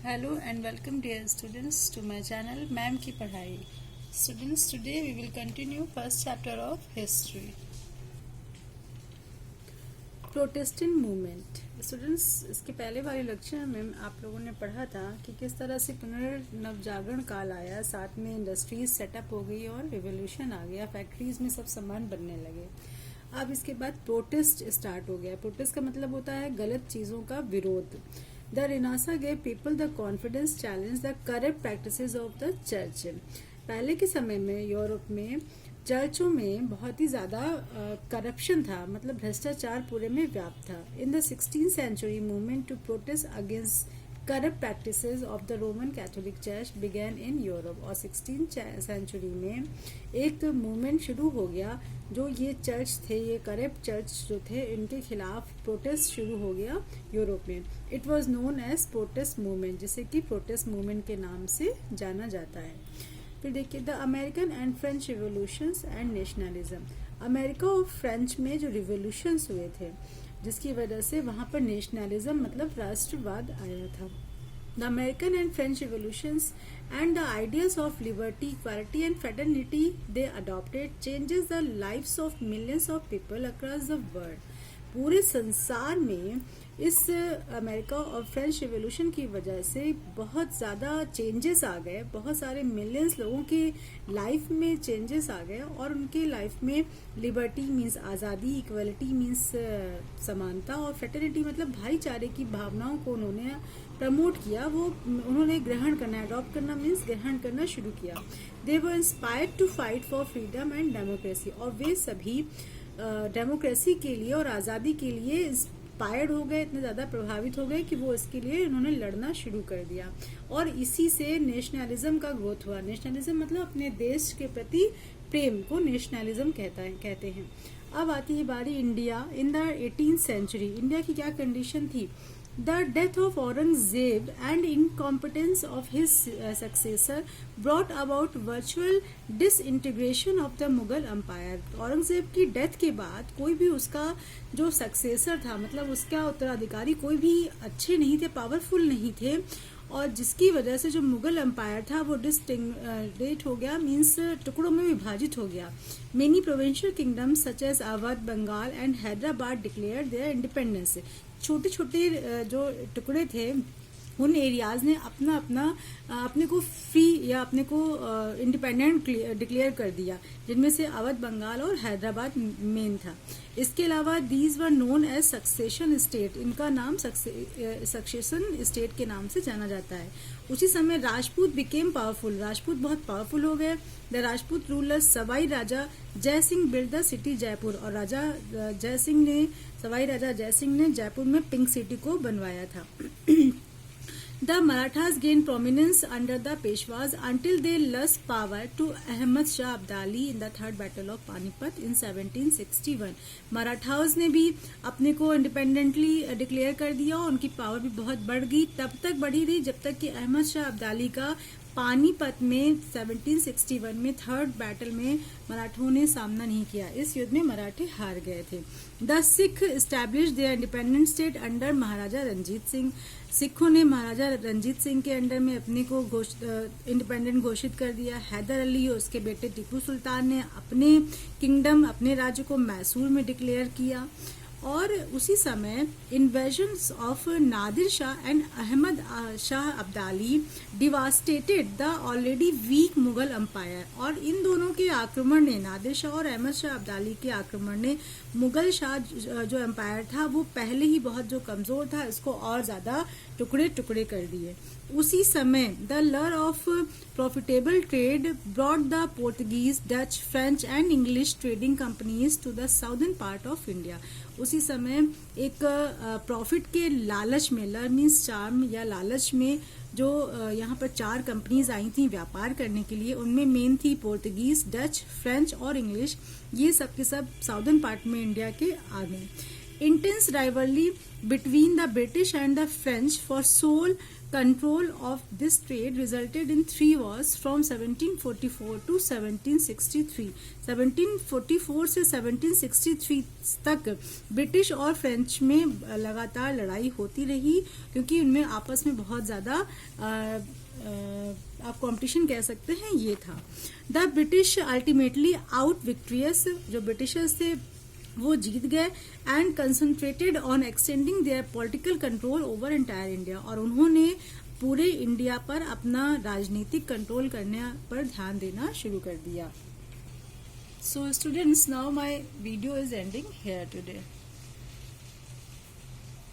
Hello and welcome dear students to my channel ma'am की पढ़ाई. Students, today we will continue first chapter of history. Protestant movement. Students, इसके पहले वाले lecture में आप लोगों ने पढ़ा था कि किस तरह से पुनर्नवजागरण काल आया, साथ में इंडस्ट्रीज सेटअप हो गई और रिवोल्यूशन आ गया, फैक्ट्रीज में सब सामान बनने लगे. अब इसके बाद प्रोटेस्ट स्टार्ट हो गया. प्रोटेस्ट का मतलब होता है गलत चीज़ों का विरोध. The renaissance gave people the confidence challenge the corrupt practices of the church. पहले के समय में यूरोप में चर्चों में बहुत ही ज़्यादा करप्शन था, मतलब भ्रष्टाचार पूरे में व्याप्त था. In the 16th century movement to protest against corrupt practices of the Roman Catholic church began in Europe. और 16th सेंचुरी में एक मूवमेंट शुरू हो गया. जो ये चर्च थे, ये करप्ट चर्च जो थे, इनके खिलाफ प्रोटेस्ट शुरू हो गया यूरोप में. It was known as protest movement, जिसे कि प्रोटेस्ट मूवमेंट के नाम से जाना जाता है. फिर देखिए the American and French revolutions and nationalism. America और फ्रेंच में जो रिवोल्यूशंस हुए थे, जिसकी वजह से वहाँ पर नेशनलिज्म मतलब राष्ट्रवाद आया था. The American and French revolutions and the ideas of liberty, equality and fraternity they adopted changes the lives of millions of people across the world. पूरे संसार में इस अमेरिका और फ्रेंच रिवोल्यूशन की वजह से बहुत ज़्यादा चेंजेस आ गए. बहुत सारे मिलियंस लोगों की लाइफ में चेंजेस आ गए और उनके लाइफ में लिबर्टी मीन्स आज़ादी, इक्वलिटी मीन्स समानता और फ्रेटर्निटी मतलब भाईचारे की भावनाओं को उन्होंने प्रमोट किया. वो उन्होंने ग्रहण करना, अडॉप्ट करना मीन्स ग्रहण करना शुरू किया. They were inspired to fight for freedom and democracy. और वे सभी डेमोक्रेसी के लिए और आज़ादी के लिए इंस्पायर्ड हो गए, इतने ज़्यादा प्रभावित हो गए कि वो इसके लिए उन्होंने लड़ना शुरू कर दिया. और इसी से नेशनलिज्म का ग्रोथ हुआ. नेशनलिज्म मतलब अपने देश के प्रति प्रेम को नेशनलिज्म कहते हैं. अब आती है बारी India. In the 18th century India की क्या कंडीशन थी? The death of Aurangzeb and incompetence of his successor brought about virtual disintegration of the Mughal Empire. Aurangzeb की डेथ के बाद कोई भी उसका जो सक्सेसर था, मतलब उसका उत्तराधिकारी कोई भी अच्छे नहीं थे, पावरफुल नहीं थे, और जिसकी वजह से जो मुगल एम्पायर था वो डिसइंटीग्रेट हो गया, मीन्स टुकड़ों में विभाजित हो गया. Many provincial kingdoms such as Awadh, Bengal and Hyderabad declare their independence. छोटे छोटे जो टुकड़े थे उन एरियाज ने अपने को फ्री या अपने को इंडिपेंडेंट डिक्लेयर कर दिया, जिनमें से अवध, बंगाल और हैदराबाद मेन था. इसके अलावा these were known as succession state. इनका नाम सक्सेशन स्टेट के नाम से जाना जाता है. उसी समय राजपूत बिकेम पावरफुल. राजपूत बहुत पावरफुल हो गए. द राजपूत रूलर सवाई राजा जय Singh build the city Jaipur. और सवाई राजा जय सिंह ने जयपुर में पिंक सिटी को बनवाया था. The Marathas gained prominence under the Peshwas until they lost power to Ahmad Shah Abdali in the Third Battle of Panipat in 1761. Marathas ने भी अपने को इंडिपेंडेंटली डिक्लेयर कर दिया और उनकी पावर भी बहुत बढ़ गई. तब तक बढ़ी रही जब तक कि अहमद शाह अब्दाली का पानीपत में 1761 में थर्ड बैटल में मराठों ने सामना नहीं किया. इस युद्ध में मराठे हार गए थे. The Sikh establish their independent state under Maharaja Ranjit Singh. सिखों ने महाराजा रंजीत सिंह के अंडर में अपने को इंडिपेंडेंट घोषित कर दिया. हैदर अली और उसके बेटे टीपू सुल्तान ने अपने किंगडम, अपने राज्य को मैसूर में डिक्लेयर किया. और उसी समय invasions of Nadir Shah and Ahmad Shah Abdali devastated the already weak Mughal empire. और इन दोनों के आक्रमण ने, नादिर शाह और अहमद शाह अब्दाली के आक्रमण ने मुगल शाह जो एम्पायर था वो पहले ही बहुत जो कमजोर था, इसको और ज्यादा टुकड़े टुकड़े कर दिए. उसी समय the lure of profitable trade brought the Portuguese, Dutch, French and English trading companies to the southern part of India. उसी समय एक प्रॉफिट के लालच में, लर मीन्स चार्म या लालच में, जो यहाँ पर 4 कंपनीज आई थी व्यापार करने के लिए. उनमें मेन थी पोर्तुगीज, डच, फ्रेंच और इंग्लिश. ये सब के सब साउदर्न पार्ट में इंडिया के आ गए. intense rivalry between the British and the French for sole control of this trade resulted in 3 wars from 1744 to 1763. 1744 से 1763 तक ब्रिटिश और फ्रेंच में लगातार लड़ाई होती रही, क्योंकि उनमें आपस में बहुत ज़्यादा आप कंपटीशन कह सकते हैं ये था. The British ultimately out victorious, जो ब्रिटिशर्स थे वो जीत गए, and concentrated on extending their political control over entire India, और उन्होंने पूरे इंडिया पर अपना राजनीतिक कंट्रोल करने पर ध्यान देना शुरू कर दिया. So students, now my video is ending here today.